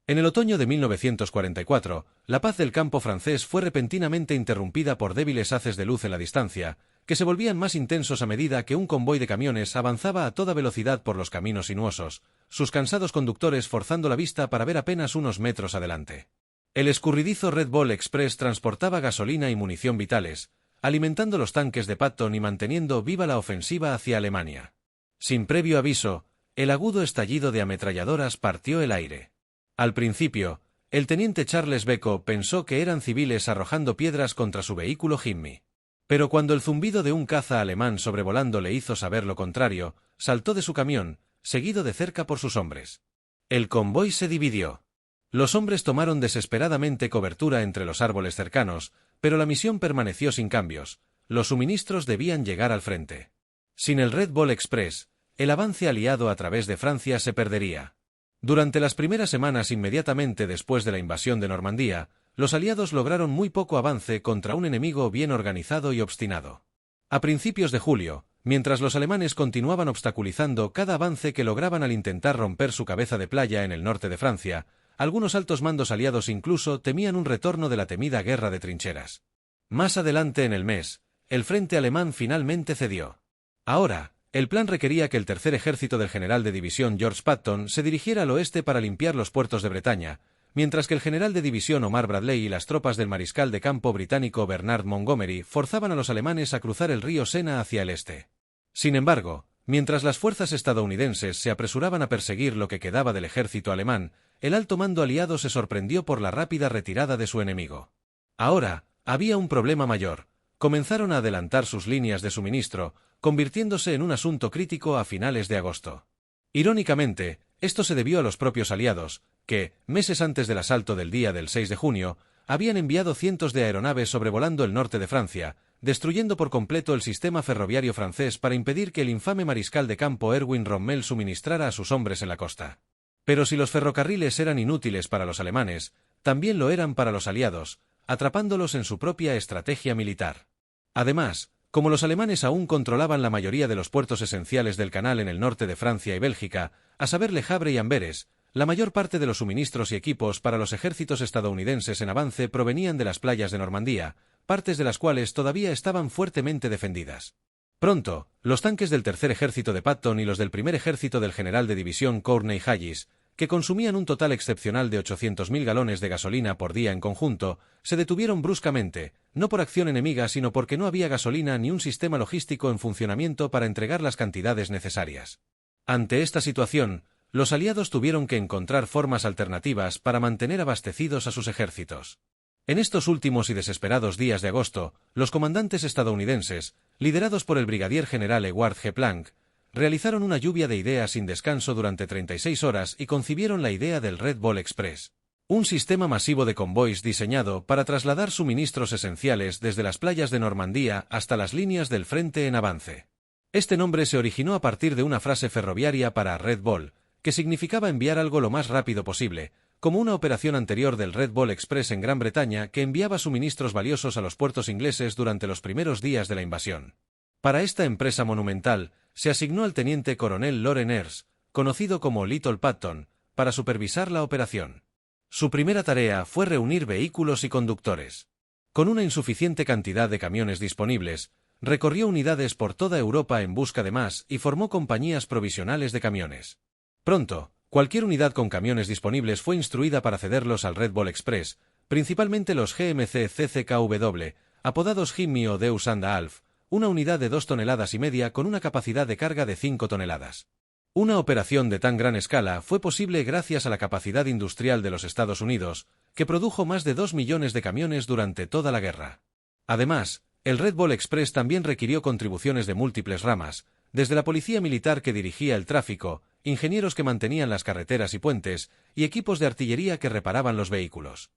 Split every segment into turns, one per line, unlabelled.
En el otoño de 1944, la paz del campo francés fue repentinamente interrumpida por débiles haces de luz en la distancia, que se volvían más intensos a medida que un convoy de camiones avanzaba a toda velocidad por los caminos sinuosos, sus cansados conductores forzando la vista para ver apenas unos metros adelante. El escurridizo Red Ball Express transportaba gasolina y munición vitales, alimentando los tanques de Patton y manteniendo viva la ofensiva hacia Alemania. Sin previo aviso, el agudo estallido de ametralladoras partió el aire. Al principio, el teniente Charles Beko pensó que eran civiles arrojando piedras contra su vehículo Himmi. Pero cuando el zumbido de un caza alemán sobrevolando le hizo saber lo contrario, saltó de su camión, seguido de cerca por sus hombres. El convoy se dividió. Los hombres tomaron desesperadamente cobertura entre los árboles cercanos, pero la misión permaneció sin cambios. Los suministros debían llegar al frente. Sin el Red Ball Express, el avance aliado a través de Francia se perdería. Durante las primeras semanas inmediatamente después de la invasión de Normandía, los aliados lograron muy poco avance contra un enemigo bien organizado y obstinado. A principios de julio, mientras los alemanes continuaban obstaculizando cada avance que lograban al intentar romper su cabeza de playa en el norte de Francia, algunos altos mandos aliados incluso temían un retorno de la temida guerra de trincheras. Más adelante en el mes, el frente alemán finalmente cedió. Ahora, el plan requería que el tercer ejército del general de división George Patton se dirigiera al oeste para limpiar los puertos de Bretaña, mientras que el general de división Omar Bradley y las tropas del mariscal de campo británico Bernard Montgomery forzaban a los alemanes a cruzar el río Sena hacia el este. Sin embargo, mientras las fuerzas estadounidenses se apresuraban a perseguir lo que quedaba del ejército alemán, el alto mando aliado se sorprendió por la rápida retirada de su enemigo. Ahora, había un problema mayor. Comenzaron a adelantar sus líneas de suministro, convirtiéndose en un asunto crítico a finales de agosto. Irónicamente, esto se debió a los propios aliados, que, meses antes del asalto del día del 6 de junio, habían enviado cientos de aeronaves sobrevolando el norte de Francia, destruyendo por completo el sistema ferroviario francés para impedir que el infame mariscal de campo Erwin Rommel suministrara a sus hombres en la costa. Pero si los ferrocarriles eran inútiles para los alemanes, también lo eran para los aliados, atrapándolos en su propia estrategia militar. Además, como los alemanes aún controlaban la mayoría de los puertos esenciales del canal en el norte de Francia y Bélgica, a saber Le Havre y Amberes, la mayor parte de los suministros y equipos para los ejércitos estadounidenses en avance provenían de las playas de Normandía, partes de las cuales todavía estaban fuertemente defendidas. Pronto, los tanques del tercer ejército de Patton y los del primer ejército del general de división Courtney Hayes, que consumían un total excepcional de 800.000 galones de gasolina por día en conjunto, se detuvieron bruscamente, no por acción enemiga sino porque no había gasolina ni un sistema logístico en funcionamiento para entregar las cantidades necesarias. Ante esta situación, los aliados tuvieron que encontrar formas alternativas para mantener abastecidos a sus ejércitos. En estos últimos y desesperados días de agosto, los comandantes estadounidenses, liderados por el brigadier general Ewart G. Planck, realizaron una lluvia de ideas sin descanso durante 36 horas y concibieron la idea del Red Ball Express, un sistema masivo de convoys diseñado para trasladar suministros esenciales desde las playas de Normandía hasta las líneas del frente en avance. Este nombre se originó a partir de una frase ferroviaria para Red Ball, que significaba enviar algo lo más rápido posible, como una operación anterior del Red Ball Express en Gran Bretaña que enviaba suministros valiosos a los puertos ingleses durante los primeros días de la invasión. Para esta empresa monumental, se asignó al teniente coronel Loren Ers, conocido como Little Patton, para supervisar la operación. Su primera tarea fue reunir vehículos y conductores. Con una insuficiente cantidad de camiones disponibles, recorrió unidades por toda Europa en busca de más y formó compañías provisionales de camiones. Pronto, cualquier unidad con camiones disponibles fue instruida para cederlos al Red Ball Express, principalmente los GMC CCKW, apodados Himmi o Deus and a Half, una unidad de 2,5 toneladas con una capacidad de carga de 5 toneladas. Una operación de tan gran escala fue posible gracias a la capacidad industrial de los Estados Unidos, que produjo más de 2 millones de camiones durante toda la guerra. Además, el Red Ball Express también requirió contribuciones de múltiples ramas, desde la policía militar que dirigía el tráfico, ingenieros que mantenían las carreteras y puentes, y equipos de artillería que reparaban los vehículos.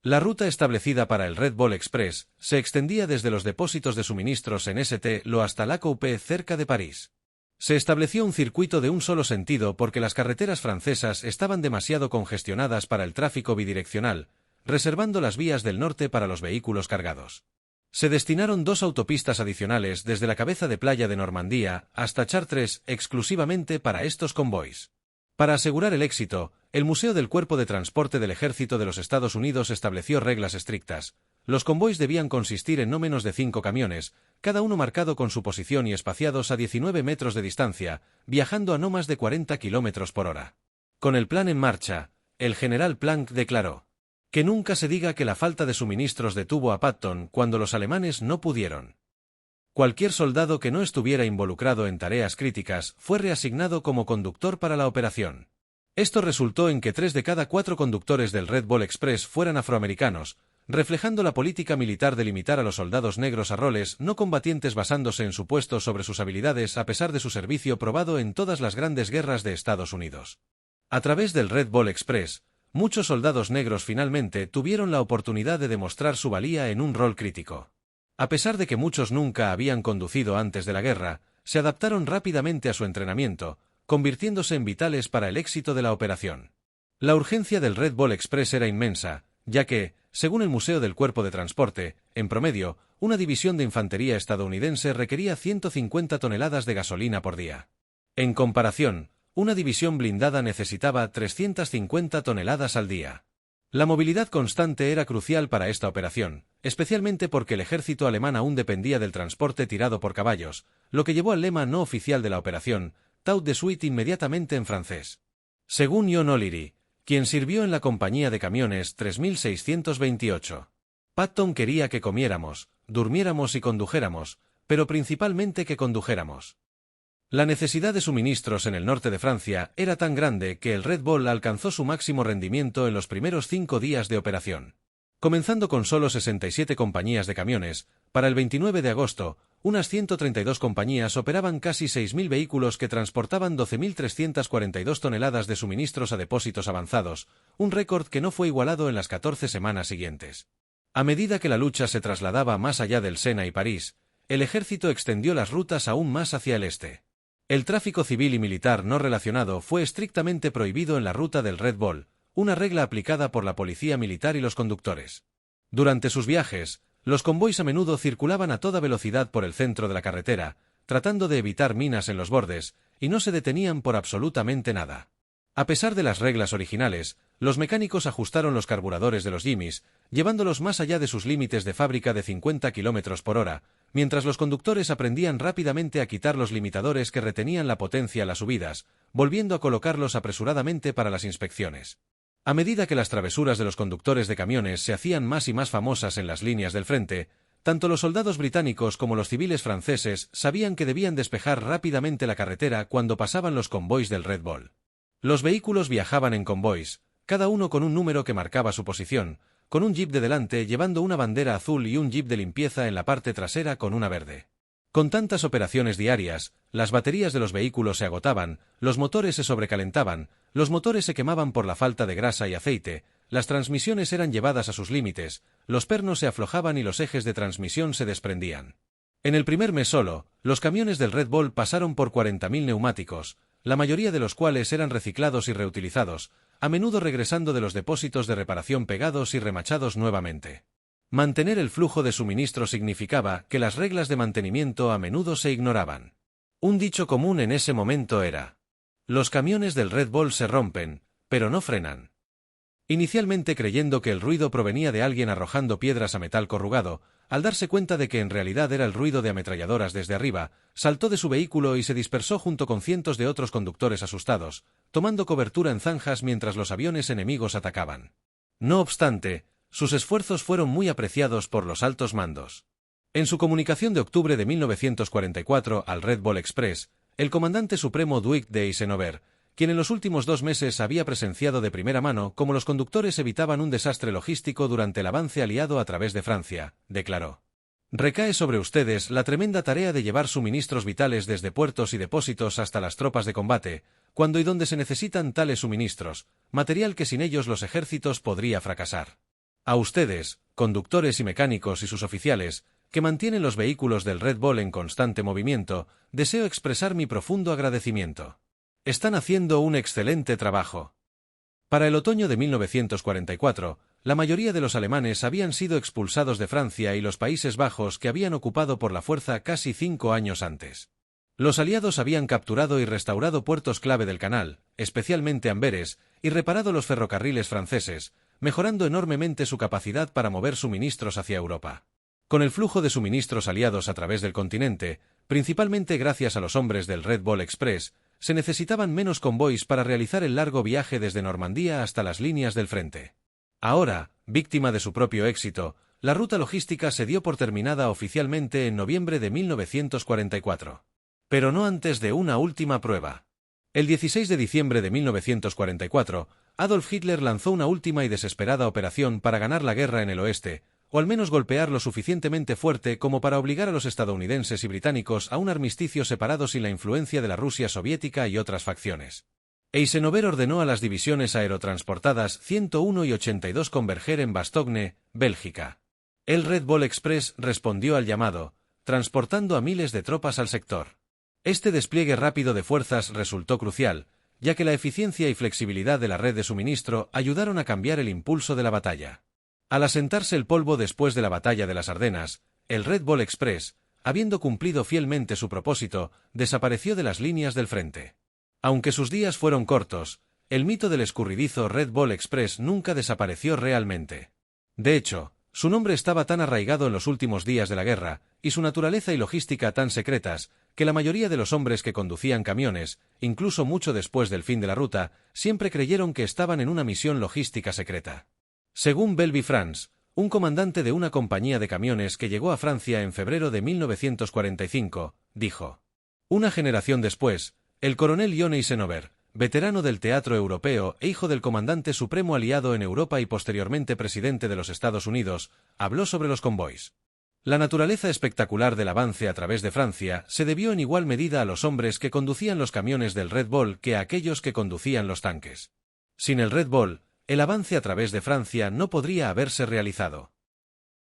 La ruta establecida para el Red Ball Express se extendía desde los depósitos de suministros en St-Lo hasta La Coupe cerca de París. Se estableció un circuito de un solo sentido porque las carreteras francesas estaban demasiado congestionadas para el tráfico bidireccional, reservando las vías del norte para los vehículos cargados. Se destinaron 2 autopistas adicionales desde la cabeza de playa de Normandía hasta Chartres exclusivamente para estos convoys. Para asegurar el éxito, El Museo del Cuerpo de Transporte del Ejército de los Estados Unidos estableció reglas estrictas. Los convoys debían consistir en no menos de 5 camiones, cada uno marcado con su posición y espaciados a 19 metros de distancia, viajando a no más de 40 kilómetros por hora. Con el plan en marcha, el general Planck declaró: "Que nunca se diga que la falta de suministros detuvo a Patton cuando los alemanes no pudieron". Cualquier soldado que no estuviera involucrado en tareas críticas fue reasignado como conductor para la operación. Esto resultó en que 3 de cada 4 conductores del Red Ball Express fueran afroamericanos, reflejando la política militar de limitar a los soldados negros a roles no combatientes basándose en supuestos sobre sus habilidades a pesar de su servicio probado en todas las grandes guerras de Estados Unidos. A través del Red Ball Express, muchos soldados negros finalmente tuvieron la oportunidad de demostrar su valía en un rol crítico. A pesar de que muchos nunca habían conducido antes de la guerra, se adaptaron rápidamente a su entrenamiento, convirtiéndose en vitales para el éxito de la operación. La urgencia del Red Ball Express era inmensa, ya que, según el Museo del Cuerpo de Transporte, en promedio, una división de infantería estadounidense requería 150 toneladas de gasolina por día. En comparación, una división blindada necesitaba 350 toneladas al día. La movilidad constante era crucial para esta operación, especialmente porque el ejército alemán aún dependía del transporte tirado por caballos, lo que llevó al lema no oficial de la operación, Tout de suite inmediatamente en francés. Según John O'Leary, quien sirvió en la compañía de camiones 3628. Patton quería que comiéramos, durmiéramos y condujéramos, pero principalmente que condujéramos. La necesidad de suministros en el norte de Francia era tan grande que el Red Ball alcanzó su máximo rendimiento en los primeros 5 días de operación. Comenzando con solo 67 compañías de camiones, para el 29 de agosto, unas 132 compañías operaban casi 6.000 vehículos que transportaban 12.342 toneladas de suministros a depósitos avanzados, un récord que no fue igualado en las 14 semanas siguientes. A medida que la lucha se trasladaba más allá del Sena y París, el ejército extendió las rutas aún más hacia el este. El tráfico civil y militar no relacionado fue estrictamente prohibido en la ruta del Red Ball, una regla aplicada por la policía militar y los conductores. Durante sus viajes, los convoys a menudo circulaban a toda velocidad por el centro de la carretera, tratando de evitar minas en los bordes, y no se detenían por absolutamente nada. A pesar de las reglas originales, los mecánicos ajustaron los carburadores de los Jimmys, llevándolos más allá de sus límites de fábrica de 50 km por hora, mientras los conductores aprendían rápidamente a quitar los limitadores que retenían la potencia a las subidas, volviendo a colocarlos apresuradamente para las inspecciones. A medida que las travesuras de los conductores de camiones se hacían más y más famosas en las líneas del frente, tanto los soldados británicos como los civiles franceses sabían que debían despejar rápidamente la carretera cuando pasaban los convoys del Red Ball. Los vehículos viajaban en convoys, cada uno con un número que marcaba su posición, con un jeep de delante llevando una bandera azul y un jeep de limpieza en la parte trasera con una verde. Con tantas operaciones diarias, las baterías de los vehículos se agotaban, los motores se sobrecalentaban, los motores se quemaban por la falta de grasa y aceite, las transmisiones eran llevadas a sus límites, los pernos se aflojaban y los ejes de transmisión se desprendían. En el primer mes solo, los camiones del Red Ball pasaron por 40.000 neumáticos, la mayoría de los cuales eran reciclados y reutilizados, a menudo regresando de los depósitos de reparación pegados y remachados nuevamente. Mantener el flujo de suministro significaba que las reglas de mantenimiento a menudo se ignoraban. Un dicho común en ese momento era: los camiones del Red Ball se rompen, pero no frenan. Inicialmente creyendo que el ruido provenía de alguien arrojando piedras a metal corrugado, al darse cuenta de que en realidad era el ruido de ametralladoras desde arriba, saltó de su vehículo y se dispersó junto con cientos de otros conductores asustados, tomando cobertura en zanjas mientras los aviones enemigos atacaban. No obstante, sus esfuerzos fueron muy apreciados por los altos mandos. En su comunicación de octubre de 1944 al Red Ball Express, el comandante supremo Dwight D. Eisenhower, quien en los últimos 2 meses había presenciado de primera mano cómo los conductores evitaban un desastre logístico durante el avance aliado a través de Francia, declaró: "Recae sobre ustedes la tremenda tarea de llevar suministros vitales desde puertos y depósitos hasta las tropas de combate, cuando y donde se necesitan tales suministros, material que sin ellos los ejércitos podría fracasar. A ustedes, conductores y mecánicos y sus oficiales, que mantienen los vehículos del Red Ball en constante movimiento, deseo expresar mi profundo agradecimiento. Están haciendo un excelente trabajo". Para el otoño de 1944, la mayoría de los alemanes habían sido expulsados de Francia y los Países Bajos que habían ocupado por la fuerza casi 5 años antes. Los aliados habían capturado y restaurado puertos clave del canal, especialmente Amberes, y reparado los ferrocarriles franceses, mejorando enormemente su capacidad para mover suministros hacia Europa. Con el flujo de suministros aliados a través del continente, principalmente gracias a los hombres del Red Ball Express, se necesitaban menos convoys para realizar el largo viaje desde Normandía hasta las líneas del frente. Ahora, víctima de su propio éxito, la ruta logística se dio por terminada oficialmente en noviembre de 1944. Pero no antes de una última prueba. El 16 de diciembre de 1944, Adolf Hitler lanzó una última y desesperada operación para ganar la guerra en el oeste, o al menos golpear lo suficientemente fuerte como para obligar a los estadounidenses y británicos a un armisticio separado sin la influencia de la Rusia soviética y otras facciones. Eisenhower ordenó a las divisiones aerotransportadas 101 y 82 converger en Bastogne, Bélgica. El Red Ball Express respondió al llamado, transportando a miles de tropas al sector. Este despliegue rápido de fuerzas resultó crucial, ya que la eficiencia y flexibilidad de la red de suministro ayudaron a cambiar el impulso de la batalla. Al asentarse el polvo después de la batalla de las Ardenas, el Red Ball Express, habiendo cumplido fielmente su propósito, desapareció de las líneas del frente. Aunque sus días fueron cortos, el mito del escurridizo Red Ball Express nunca desapareció realmente. De hecho, su nombre estaba tan arraigado en los últimos días de la guerra, y su naturaleza y logística tan secretas, que la mayoría de los hombres que conducían camiones, incluso mucho después del fin de la ruta, siempre creyeron que estaban en una misión logística secreta. Según Belby France, un comandante de una compañía de camiones que llegó a Francia en febrero de 1945, dijo: una generación después, el coronel John Eisenhower, veterano del teatro europeo e hijo del comandante supremo aliado en Europa y posteriormente presidente de los Estados Unidos, habló sobre los convoys. La naturaleza espectacular del avance a través de Francia se debió en igual medida a los hombres que conducían los camiones del Red Ball que a aquellos que conducían los tanques. Sin el Red Ball, el avance a través de Francia no podría haberse realizado.